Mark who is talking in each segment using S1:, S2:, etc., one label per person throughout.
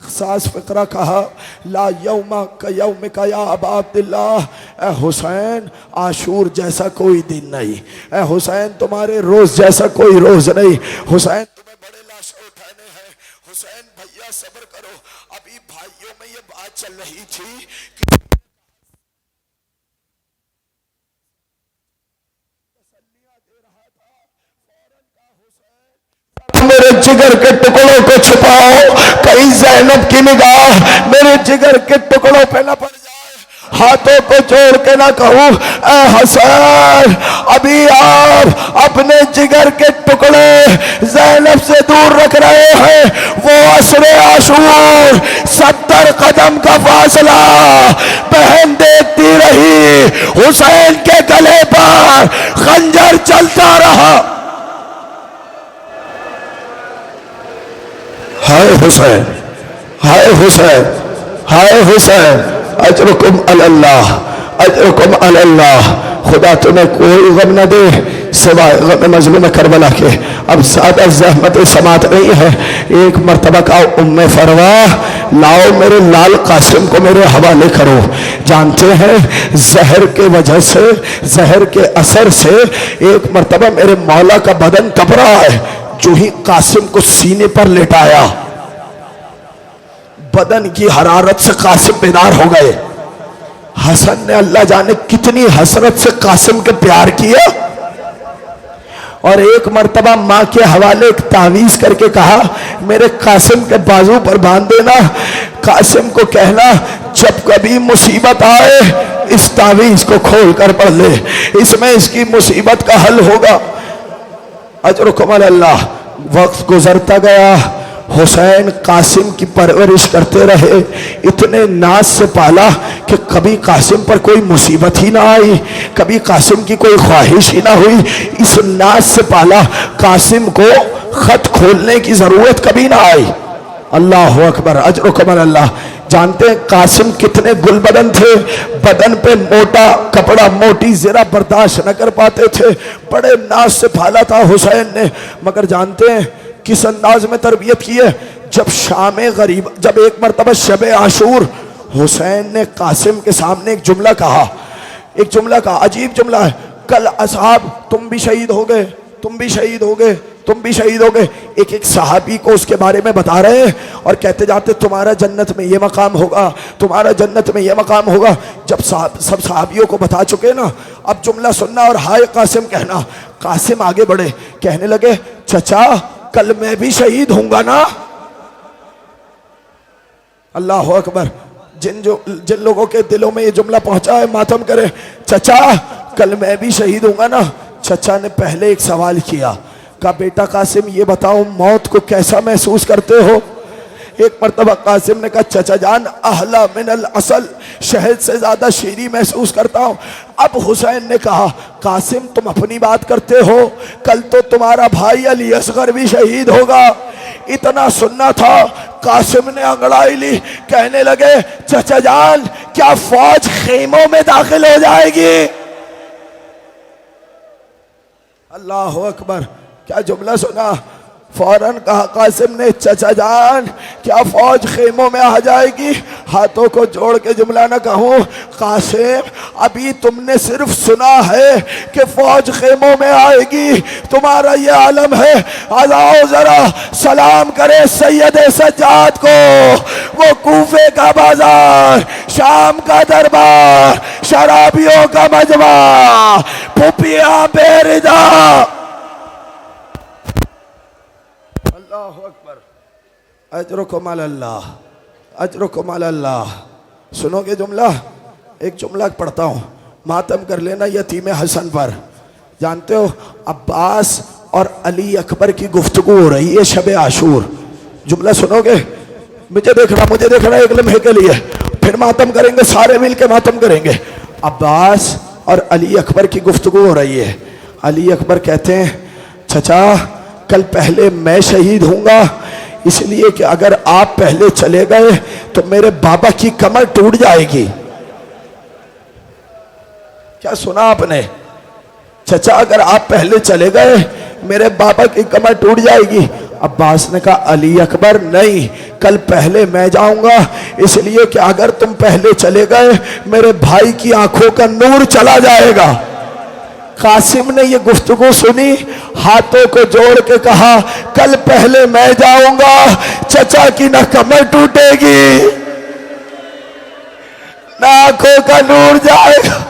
S1: सास फिक्रा कहा ला यौमा का यौम का या अबा अब्दुल्लाह, ए हुसैन आशूर जैसा कोई दिन नहीं, ए हुसैन तुम्हारे रोज जैसा कोई रोज नहीं, हुसैन तुम्हें बड़े लाशें उठाने हैं, हुसैन भैया सब्र करो। अभी भाइयों में ये बात चल रही थी कि मेरे जिगर के टुकड़ों को छुपाओ, कहीं ज़ैनब की निगाह मेरे जिगर के टुकड़ों पे न पड़ जाए, हाथों को जोड़ के ना कहूं ए हसन अभी आप अपने जिगर के टुकड़े ज़ैनब से दूर रख रहे हैं। वो असरे आशूर 70 कदम का फासला बहन देखती रही, हुसैन के गले पर खंजर चलता रहा। हाय हुसैन, हाय हुसैन, हाय हुसैन, अजरुकुम अल्लाह, अजरुकुम अल्लाह। खुदा तुम्हें कोई गम न दे सिवाय गम मजलूम करबला के। अब ज्यादा जहमत समात नहीं है, एक मरतबा का उम्मे फरवा लाओ मेरे लाल कासिम को मेरे हवाले करो। जानते हैं जहर के वजह से, जहर के असर से एक मरतबा मेरे मौला का बदन कप रहा है, जो ही कासिम को सीने पर लेटाया बदन की हरारत से कासिम बेदार हो गए। हसन ने अल्लाह जाने कितनी हसरत से कासिम के प्यार किया, और एक मर्तबा माँ के हवाले एक तावीज करके कहा मेरे कासिम के बाजू पर बांध देना, कासिम को कहना जब कभी मुसीबत आए इस तावीज को खोल कर पढ़ ले, इसमें इसकी मुसीबत का हल होगा। अजरुकुम अल्लाह। वक्त गुजरता गया, हुसैन कासिम की परवरिश करते रहे, इतने नाज से पाला कि कभी कासिम पर कोई मुसीबत ही ना आई, कभी कासिम की कोई ख्वाहिश ही ना हुई। इस नाज से पाला कासिम को खत खोलने की जरूरत कभी ना आई। अल्लाह अकबर, अजरुकुम अल्लाह। जानते हैं कासिम कितने गुलबदन थे, बदन पे मोटा कपड़ा मोटी जरा बर्दाश्त न कर पाते थे, बड़े नाज से पाला था हुसैन ने। मगर जानते हैं किस अंदाज में तरबियत की है? जब शामे गरीब, जब एक मरतबा शबे आशूर हुसैन ने कासिम के सामने एक जुमला कहा, एक जुमला कहा, अजीब जुमला है, कल असहाब तुम भी शहीद हो गए, तुम भी शहीद हो गए, तुम भी शहीद हो गए। एक एक सहाबी को उसके बारे में बता रहे हैं और कहते जाते तुम्हारा जन्नत में ये मकाम होगा, तुम्हारा जन्नत में ये मकाम होगा। जब सब सहाबियों को बता चुके ना, अब जुमला सुनना और हाय कासिम कहना। कासिम आगे बढ़े, कहने लगे चचा कल मैं भी शहीद होऊंगा ना। अल्लाह अकबर। जिन लोगों के दिलों में ये जुमला पहुंचा है मातम करे, चचा कल मैं भी शहीद होऊंगा ना। चचा ने पहले एक सवाल किया, कहा बेटा कासिम ये बताओ मौत को कैसा महसूस करते हो? एक मरतबा कासिम ने कहा चचा जान अहला मिनल असल, शहद से ज्यादा शीरी महसूस करता हूं। अब हुसैन ने कहा कासिम तुम अपनी बात करते हो, कल तो तुम्हारा भाई अली असगर भी शहीद होगा। इतना सुनना था, कासिम ने अंगड़ाई ली, कहने लगे चचा जान क्या फौज खेमों में दाखिल हो जाएगी? अल्लाह अकबर। क्या जुमला सुना? फौरन कहा कासिम ने चचा जान क्या फौज खेमों में आ जाएगी? हाथों को जोड़ के जुमला ना कहूं, कासिम अभी तुमने सिर्फ सुना है कि फौज खेमों में आएगी, तुम्हारा ये आलम है। आओ जरा सलाम करे सैयद सज्जाद को, वो कूफे का बाजार, शाम का दरबार, शराबियों का मजमा, पुपिया बेरिदा। अल्लाहु अकबर। अजरुकुम अल्लाह, अजरुकुम अल्लाह। सुनोगे जुमला? एक जुमला पढ़ता हूँ, मातम कर लेना यतीम हसन पर। जानते हो अब्बास और अली अकबर की गुफ्तगू हो रही है शबे आशूर। जुमला सुनोगे? मुझे देखना एक लम्हे के लिए, फिर मातम करेंगे, सारे मिल के मातम करेंगे। अब्बास और अली अकबर की गुफ्तगू हो रही है। अली अकबर कहते हैं चचा कल पहले मैं शहीद होऊंगा, इसलिए कि अगर आप पहले चले गए तो मेरे बाबा की कमर टूट जाएगी। क्या सुना आपने? चचा अगर आप पहले चले गए मेरे बाबा की कमर टूट जाएगी। अब्बास ने कहा अली अकबर नहीं, कल पहले मैं जाऊंगा, इसलिए कि अगर तुम पहले चले गए मेरे भाई की आंखों का नूर चला जाएगा। कासिम ने ये गुफ्तगू सुनी, हाथों को जोड़ के कहा कल पहले मैं जाऊंगा, चचा की न कमर टूटेगी न आंखों का नूर जाएगा।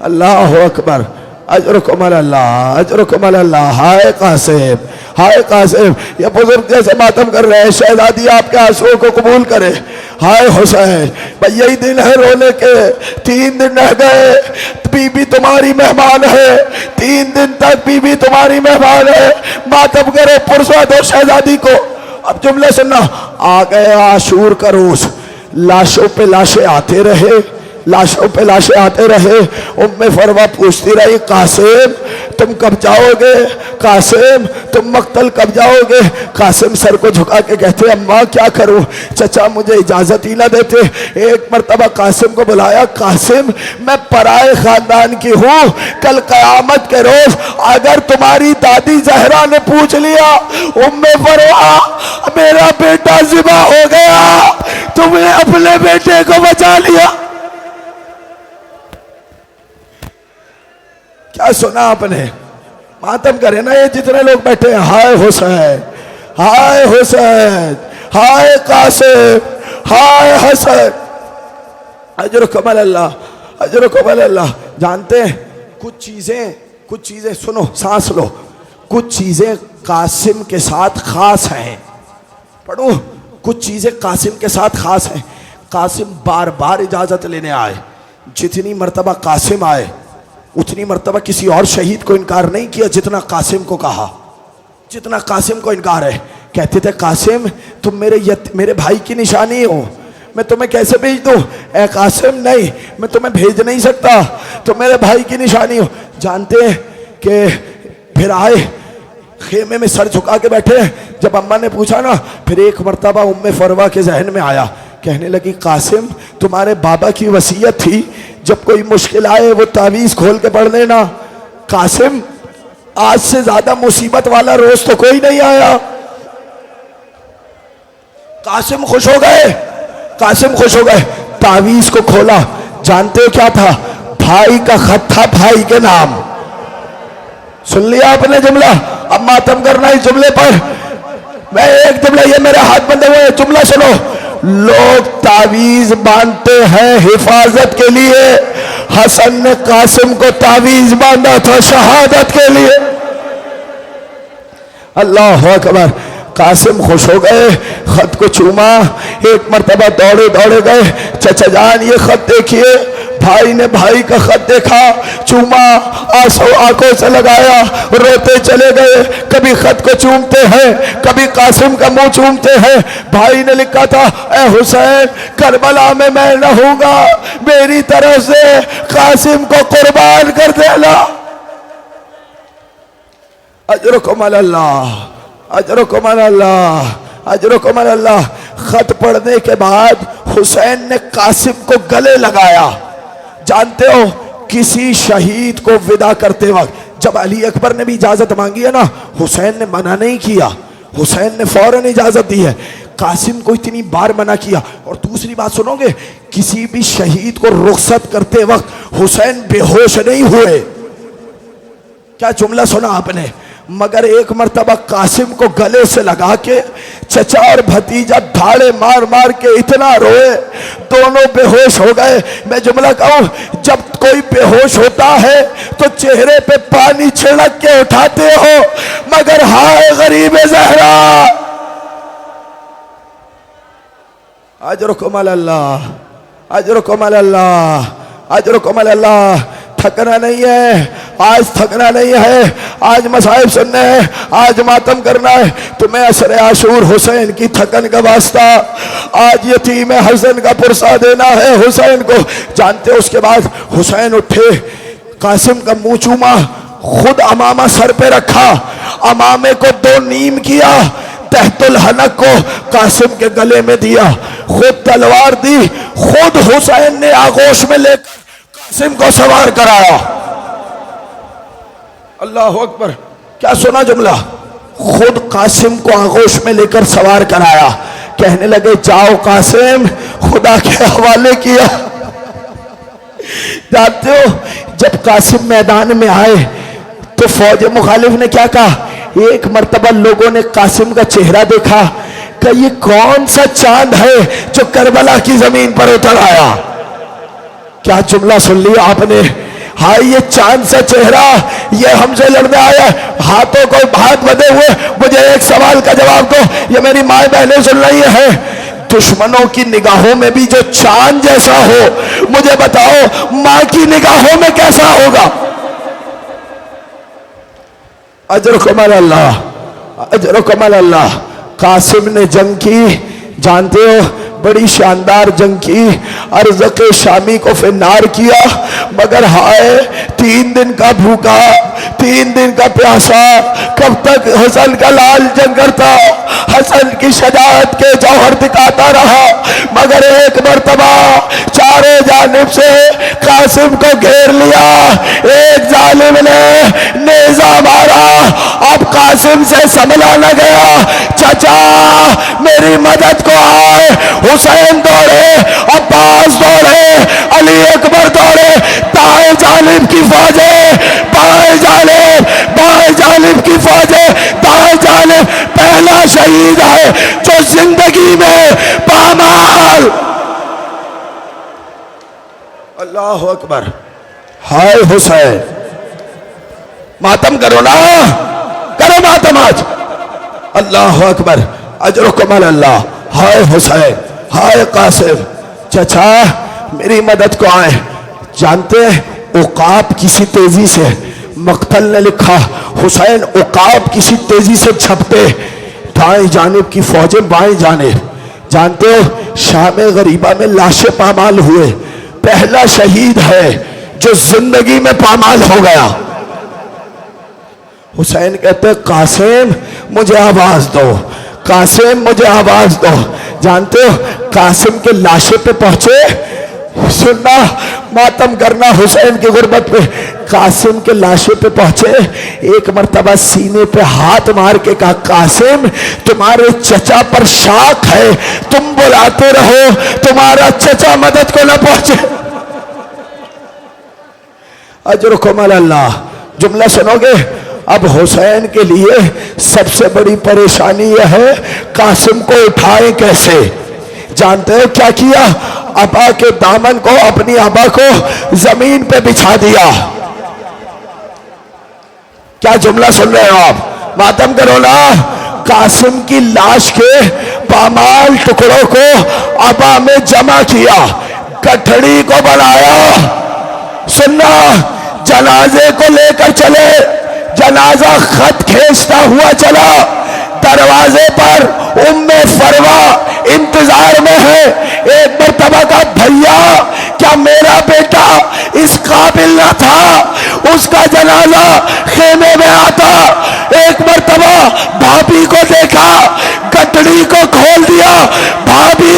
S1: अल्लाह अकबर, अजरुकुम अल्लाह, अजरुकुम अल्लाह। हाय कासिम, हाय कासिम, ये बुजुर्ग जैसे मातम कर रहे हैं, शहजादी आपके आंसुओं को कबूल करे। हाय हुसैन, भाई यही दिन है रोने के, 3 दिन रह गए, बीबी तुम्हारी मेहमान है, 3 दिन तक बीबी तुम्हारी मेहमान है, मातम करे, पुरसा दो शहजादी को। अब जुमले सुनना, आ गए आशूर का रोज, लाशों पे लाशें आते रहे, लाशों पे लाशें आते रहे। उम्मे फरवा पूछती रही कासिम तुम कब जाओगे, कासिम तुम मक्तल कब जाओगे। कासिम सर को झुका के कहते अम्मा क्या करूं, चचा मुझे इजाजत ही ना देते। एक मर्तबा कासिम को बुलाया, कासिम मैं पराए खानदान की हूं, कल कयामत के रोज अगर तुम्हारी दादी जहरा ने पूछ लिया उम्मे फरवा मेरा बेटा ज़िबा हो गया, तुमने अपने बेटे को बचा लिया। क्या सुना आपने, मातम करे ना ये जितने लोग बैठे हैं। हाय हुसैन, हाय हुसैन, हाय कासिम, हाय हसन, अजरुकुम अल्लाह, अजरुकुम अल्लाह। जानते हैं कुछ चीजें सुनो, सांस लो, कुछ चीजें कासिम के साथ खास हैं। पढ़ो, कुछ चीजें कासिम के साथ खास हैं। कासिम बार बार इजाजत लेने आए, जितनी मर्तबा कासिम आए उतनी मर्तबा किसी और शहीद को इनकार नहीं किया जितना कासिम को कहा, जितना कासिम को इनकार है। कहते थे कासिम तुम मेरे भाई की निशानी हो, मैं तुम्हें कैसे भेज दूं। ए कासिम नहीं, मैं तुम्हें भेज नहीं सकता, तुम मेरे भाई की निशानी हो। जानते हैं कि फिर आए खेमे में सर झुका के बैठे। जब अम्मा ने पूछा ना, फिर एक मर्तबा उम्मे फरवा के जहन में आया, कहने लगी कासिम तुम्हारे बाबा की वसीयत थी जब कोई मुश्किल आए वो तावीज खोल के पढ़ लेना। कासिम आज से ज्यादा मुसीबत वाला रोज तो कोई नहीं आया। कासिम खुश हो गए, कासिम खुश हो गए, तावीज को खोला। जानते हो क्या था, भाई का खत था, भाई के नाम। सुन लिया आपने जुमला, अब मातम करना इस जुमले पर। मैं एक जुमला, ये मेरे हाथ बंधे हुए, जुमला सुनो। लोग तावीज बांधते हैं हिफाजत के लिए, हसन ने कासिम को तावीज बांधा था शहादत के लिए। अल्लाह अकबर। कासिम खुश हो गए, खत को चूमा, एक मर्तबा दौड़े दौड़े गए, चचा जान ये खत देखिए। भाई ने भाई का खत देखा, चूमा, आंसू आंखों से लगाया, रोते चले गए। कभी खत को चूमते हैं, कभी कासिम का मुंह चूमते हैं। भाई ने लिखा था, ए हुसैन करबला में मैं रहूंगा, मेरी तरफ से कासिम को कुर्बान कर देना। अजरुकुम अल्लाह, अजरुकुम अल्लाह, अजरुकुम अल्लाह। खत पढ़ने के बाद हुसैन ने कासिम को गले लगाया। जानते हो किसी शहीद को विदा करते वक्त जब अली अकबर ने भी इजाजत मांगी है ना, हुसैन ने मना नहीं किया, हुसैन ने फौरन इजाजत दी है। कासिम को इतनी बार मना किया। और दूसरी बात सुनोगे, किसी भी शहीद को रुखसत करते वक्त हुसैन बेहोश नहीं हुए। क्या जुमला सुना आपने। मगर एक मर्तबा कासिम को गले से लगा के चचा और भतीजा धाड़े मार मार के इतना रोए, दोनों बेहोश हो गए। मैं जुमला कहूं, जब कोई बेहोश होता है तो चेहरे पे पानी छिड़क के उठाते हो, मगर हाय गरीब ज़हरा, अजरुकुम अल्लाह, अजरुकुम अल्लाह, अजरुकुम अल्लाह। थकना नहीं है, आज थकना नहीं है, आज मसाइब सुनने हैं, आज मातम करना है। तुम्हें असर आशूर हुसैन की थकन का वास्ता, आज यतीम हसन का पुरसा देना है हुसैन को। जानते हो उसके बाद हुसैन उठे, कासिम का मुंह चूमा, खुद अमामा सर पे रखा, अमामे को 2 नीम किया, तहतुल हनक को कासिम के गले में दिया, खुद तलवार दी, खुद हुसैन ने आगोश में लेकर कासिम को सवार कराया। अल्लाह अकबर। क्या सुना जुमला, खुद कासिम को आगोश में लेकर सवार कराया। कहने लगे जाओ कासिम, खुदा के हवाले किया। जानते हो जब कासिम मैदान में आए तो फौज मुखालिफ ने क्या कहा? एक मर्तबा लोगों ने कासिम का चेहरा देखा कि ये कौन सा चांद है जो करबला की जमीन पर उतर आया। क्या जुमला सुन लिया आपने? हाय ये चांद सा चेहरा, ये हमसे लड़ने आया, हाथों को हाथ बंधे हुए। मुझे एक सवाल का जवाब दो, ये मेरी माए बहनें सुन रही है, दुश्मनों की निगाहों में भी जो चांद जैसा हो, मुझे बताओ मां की निगाहों में कैसा होगा? अजर कमल अल्लाह, अजर कमल अल्लाह। कासिम ने जंग की, जानते हो बड़ी शानदार जंग की, अर्ज़क़े शामी को फिन्नार किया। मगर हाय 3 दिन का भूखा, 3 दिन का प्यासा, कब तक हसन का लाल जंग करता, हसन की शजाअत के जौहर दिखाता रहा। मगर एक मर्तबा चारों जानिब से कासिम को घेर लिया, एक जालिम ने नेज़ा मारा। अब कासिम से संभला न गया। चाचा मेरी मदद को आए। हुसैन दौड़े, अब्बास दौड़े, अली अकबर दौड़े, दाएं जालिब की फौजें, बाएं जालिब की फौजें, दाएं जालिब। पहला शहीद है जो जिंदगी में पामाल। अल्लाह अकबर। हाय हुसैन, मातम करो ना, करो मातम आज। अल्लाह अकबर, अजर कमल अल्लाह। हाय हुसैन, हाय कासिम, चचा मेरी मदद को आए। जानते हैं उकाब किसी तेजी से, मक्तल ने लिखा हुसैन उकाब किसी तेजी से झपटे, दाएं जानिब की फौजें बाएं जानिब। जानते हो शाम गरीबा में लाशें पामाल हुए। पहला शहीद है जो जिंदगी में पामाल हो गया। हुसैन कहते कासिम मुझे आवाज दो, कासिम मुझे आवाज दो। जानते हो कासिम के लाशे पे पहुंचे, सुनना मातम करना हुसैन की गुर्बत पे। कासिम के लाशे पे पहुंचे, एक मर्तबा सीने पे हाथ मार के कहा कासिम तुम्हारे चचा पर शाख है, तुम बुलाते रहो, तुम्हारा चचा मदद को न पहुंचे। अजर कमल अल्लाह। जुमला सुनोगे? अब हुसैन के लिए सबसे बड़ी परेशानी यह है कासिम को उठाए कैसे। जानते हो क्या किया? अबा के दामन को, अपनी अबा को जमीन पे बिछा दिया। क्या जुमला सुन रहे हो आप? मातम करो ना। कासिम की लाश के पामाल टुकड़ों को अबा में जमा किया, गठड़ी को बनाया। सुनना, जनाजे को लेकर चले, जनाजा खत खींचता हुआ चला। दरवाजे पर उम्मे फरवा इंतजार में है। एक मर्तबा का भैया क्या मेरा बेटा इस काबिल न था, उसका जनाजा खेमे में आता। एक मर्तबा भाभी को देखा, गठड़ी को खोल दिया, भाभी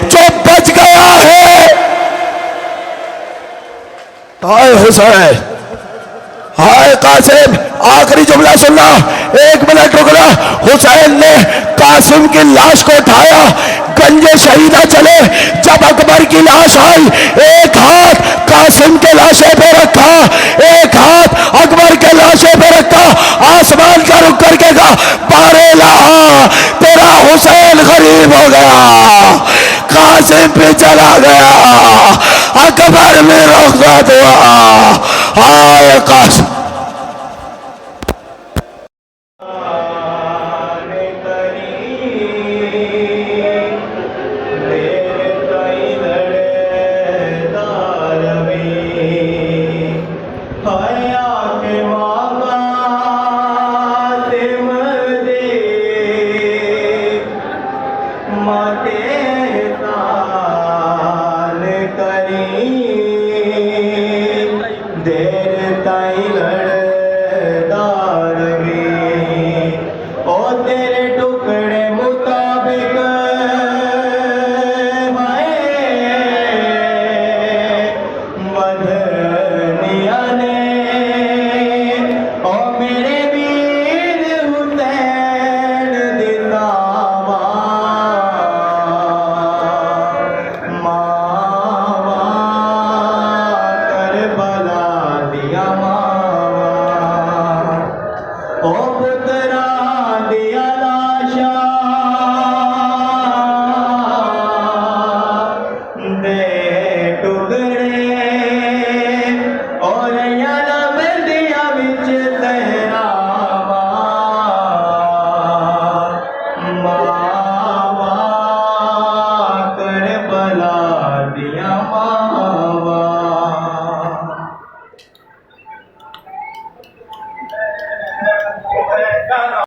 S1: जो बच गया है। हाय हुसैन, हाय कासिम। आखिरी जुमला सुनना, 1 मिनट रुकना। हुसैन ने कासिम की लाश को उठाया, गंजे शहीदा चले। जब अकबर की लाश आई, एक हाथ कासिम के लाशे पे रखा, एक हाथ अकबर के लाशे पे रखा, आसमान का रुख करके कहा बारेला तेरा हुसैन गरीब हो गया, कासिम पे चला गया, अकबर में रुखसत हुआ। हाय कासिम।
S2: माते तान करी